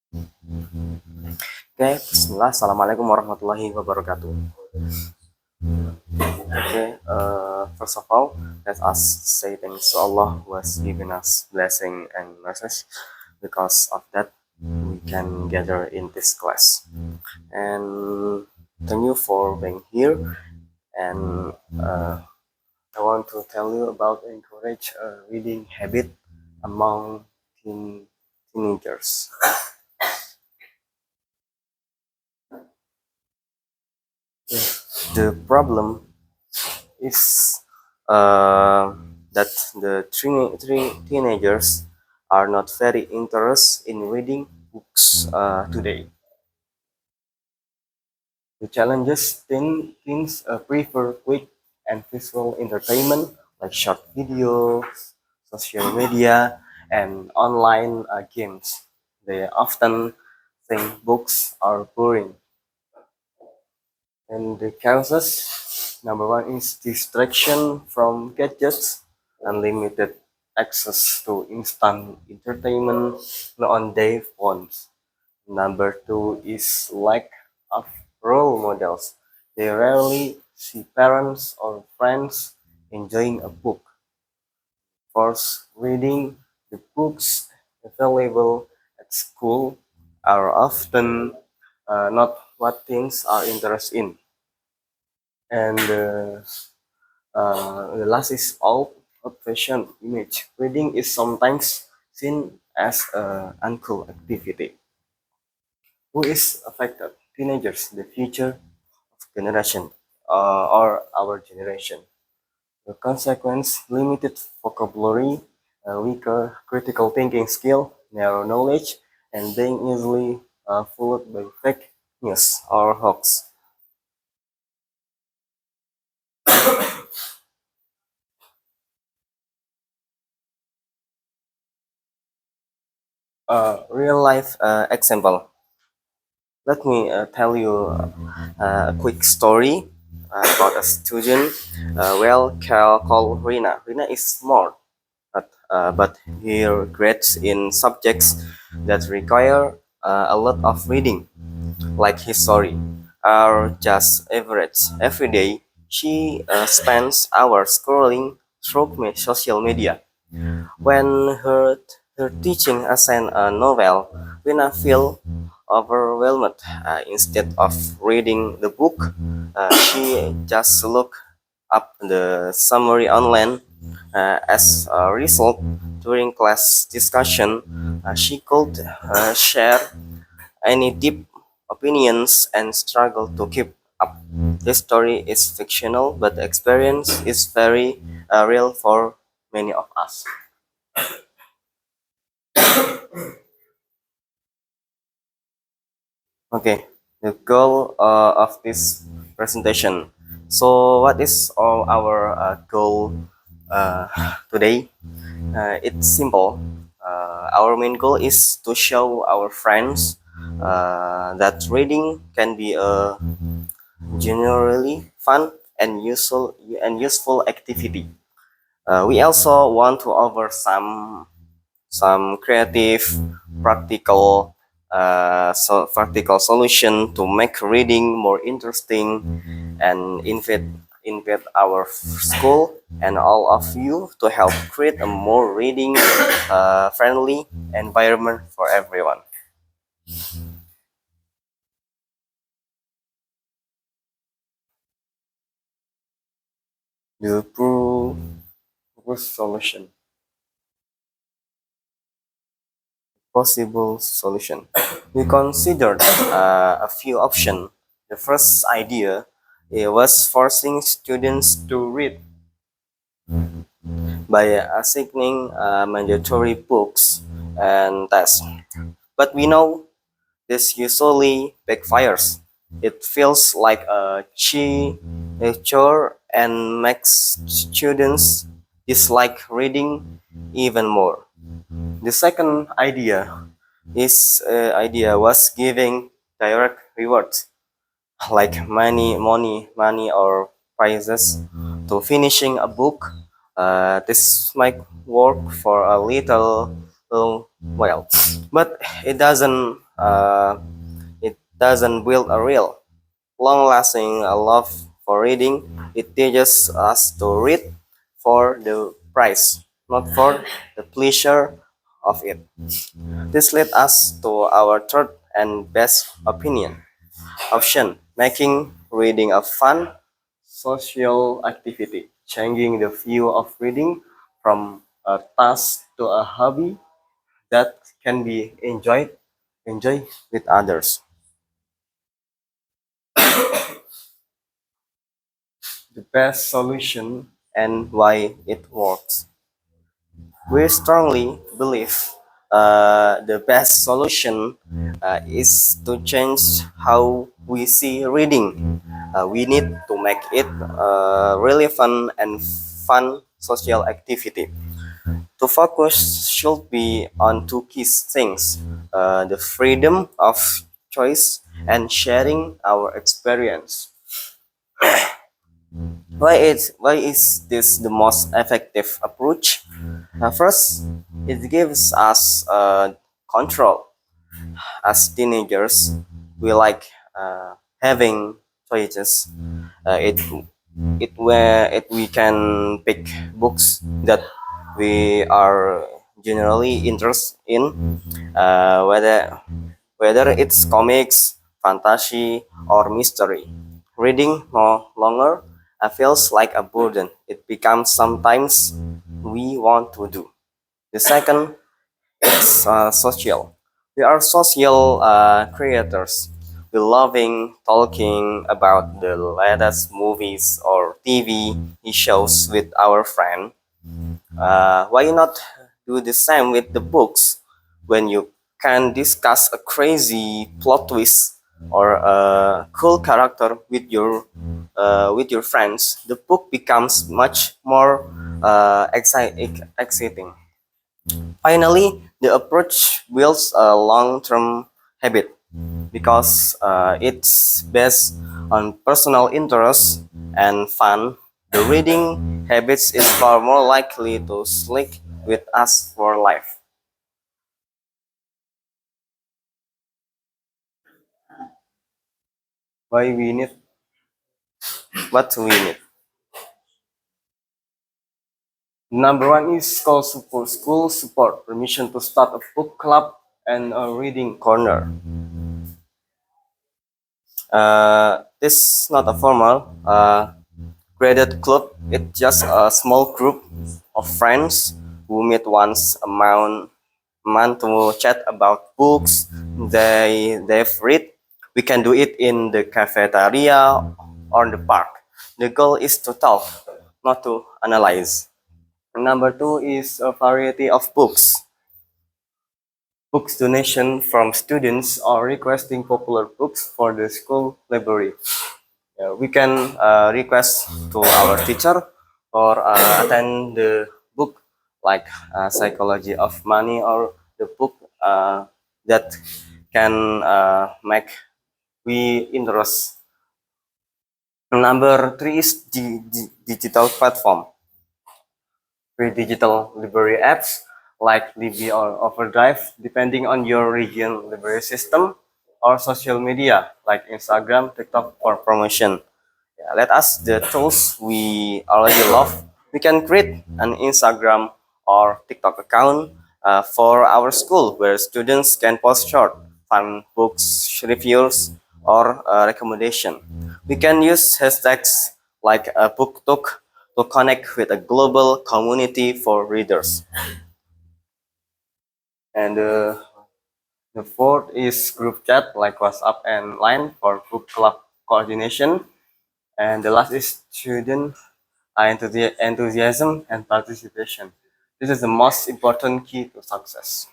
Oke, bismillah. Assalamualaikum warahmatullahi wabarakatuh. Okay, first of all, let us say thanks to Allah who has given us blessing and mercy. Because of that, we can gather in this class. And thank you for being here. And I want to tell you about encourage a reading habit among teenagers. The problem is that the teenagers are not very interested in reading books today. The challenges teens prefer quick and visual entertainment like short video, social media, and online games. They often think books are boring. And the causes, number one is distraction from gadgets, unlimited access to instant entertainment on their phones. Number two is lack of role models. They rarely see parents or friends enjoying a book. Fourth, reading the books available at school are often not what teens are interested in. And the last is old-fashioned image. Reading is sometimes seen as an uncool activity. Who is affected? Teenagers, the future of generation or our generation. The consequence: limited vocabulary, weaker critical thinking skill, narrow knowledge, and being easily fooled by fake news or hoax. Real life example. Let me tell you a quick story about a student, called Rina. Rina is smart, but her grades in subjects that require a lot of reading, like history, are just average. Every day, she spends hours scrolling through social media. When her teaching assign a novel, Rina feel overwhelmed. Instead of reading the book, she just look up the summary online. As a result, during class discussion, she could share any deep opinions and struggle to keep up. This story is fictional, but the experience is very real for many of us. Okay, the goal of this presentation. So, what is all our goal uh, today? It's simple. Our main goal is to show our friends that reading can be a generally fun and useful activity. We also want to offer some creative, practical, practical solution to make reading more interesting and invite our school and all of you to help create a more reading friendly environment for everyone. The proposed solution, possible solution. We considered a few options. The first idea was forcing students to read by assigning mandatory books and tests. But we know this usually backfires. It feels like a chore and makes students dislike reading even more. The second idea was giving direct rewards like money or prizes to finishing a book. This might work for a little well, but it doesn't build a real long-lasting love for reading. It teaches us to read for the price, not for the pleasure of it. This led us to our third and best option, making reading a fun social activity, changing the view of reading from a task to a hobby that can be enjoyed with others. The best solution and why it works. We strongly believe the best solution is to change how we see reading. We need to make it relevant and fun social activity. To focus should be on two key things: the freedom of choice and sharing our experience. Why is this the most effective approach? First, it gives us control. As teenagers, we like having choices. It we can pick books that we are generally interested in, whether it's comics, fantasy, or mystery. Reading no longer feels like a burden. It becomes sometimes we want to do. The second is social. We are social creators. We loving talking about the latest movies or TV shows with our friend. Why not do the same with the books? When you can discuss a crazy plot twist or a cool character with your friends, the book becomes much more exciting. Finally, the approach builds a long-term habit because it's based on personal interest and fun. The reading habits is far more likely to stick with us for life. Why we need what we need. Number one is school support, permission to start a book club and a reading corner. This is not a formal graded club. It's just a small group of friends who meet once a month to chat about books they've read. We can do it in the cafeteria or in the park. The goal is to talk, not to analyze. Number two is a variety of books. Books donation from students or requesting popular books for the school library. We can request to our teacher or attend the book like psychology of money or the book that can make we interest. Number three is digital platform. Free digital library apps like Libby or Overdrive, depending on your region library system, or social media like Instagram, TikTok for promotion. Yeah, let us the tools we already love. We can create an Instagram or TikTok account for our school where students can post short, fun books, reviews, or recommendation. We can use hashtags like BookTok to connect with a global community for readers. And the fourth is group chat like WhatsApp and Line for book club coordination. And the last is student enthusiasm and participation. This is the most important key to success.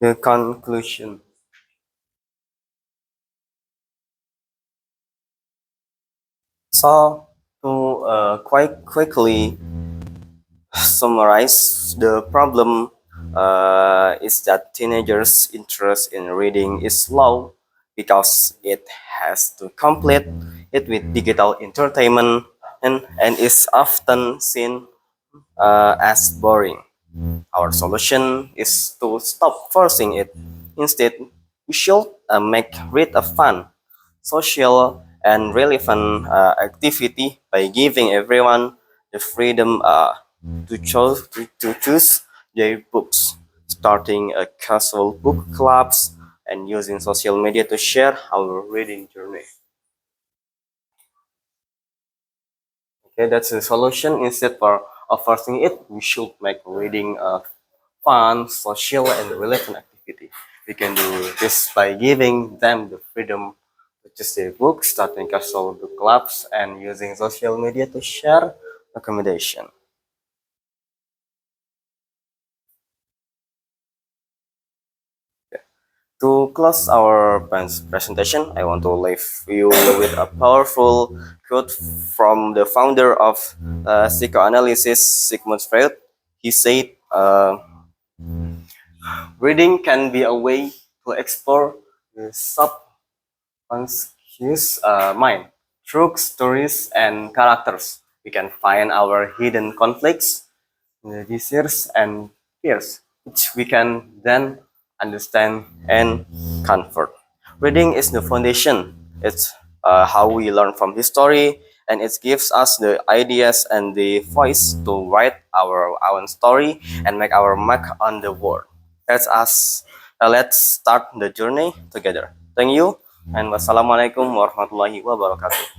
The conclusion. So, to quite quickly summarize, the problem is that teenagers' interest in reading is low because it has to complete it with digital entertainment and is often seen as boring. Our solution is to stop forcing it. Instead, we should make read a fun, social, and relevant activity by giving everyone the freedom to choose their books, starting a casual book clubs, and using social media to share our reading journey. Okay, that's the solution. Instead of forcing it, we should make reading a fun, social, and relevant activity. We can do this by giving them the freedom to choose their books, starting casual book clubs, and using social media to share recommendation. To close our presentation, I want to leave you with a powerful quote from the founder of psychoanalysis, Sigmund Freud. He said, reading can be a way to explore the subconscious mind. Through stories and characters, we can find our hidden conflicts, desires, and fears, which we can then understand and comfort. Reading is the foundation. It's how we learn from history, and it gives us the ideas and the voice to write our own story and make our mark on the world. Let's us let's start the journey together. Thank you, and wassalamualaikum warahmatullahi wabarakatuh.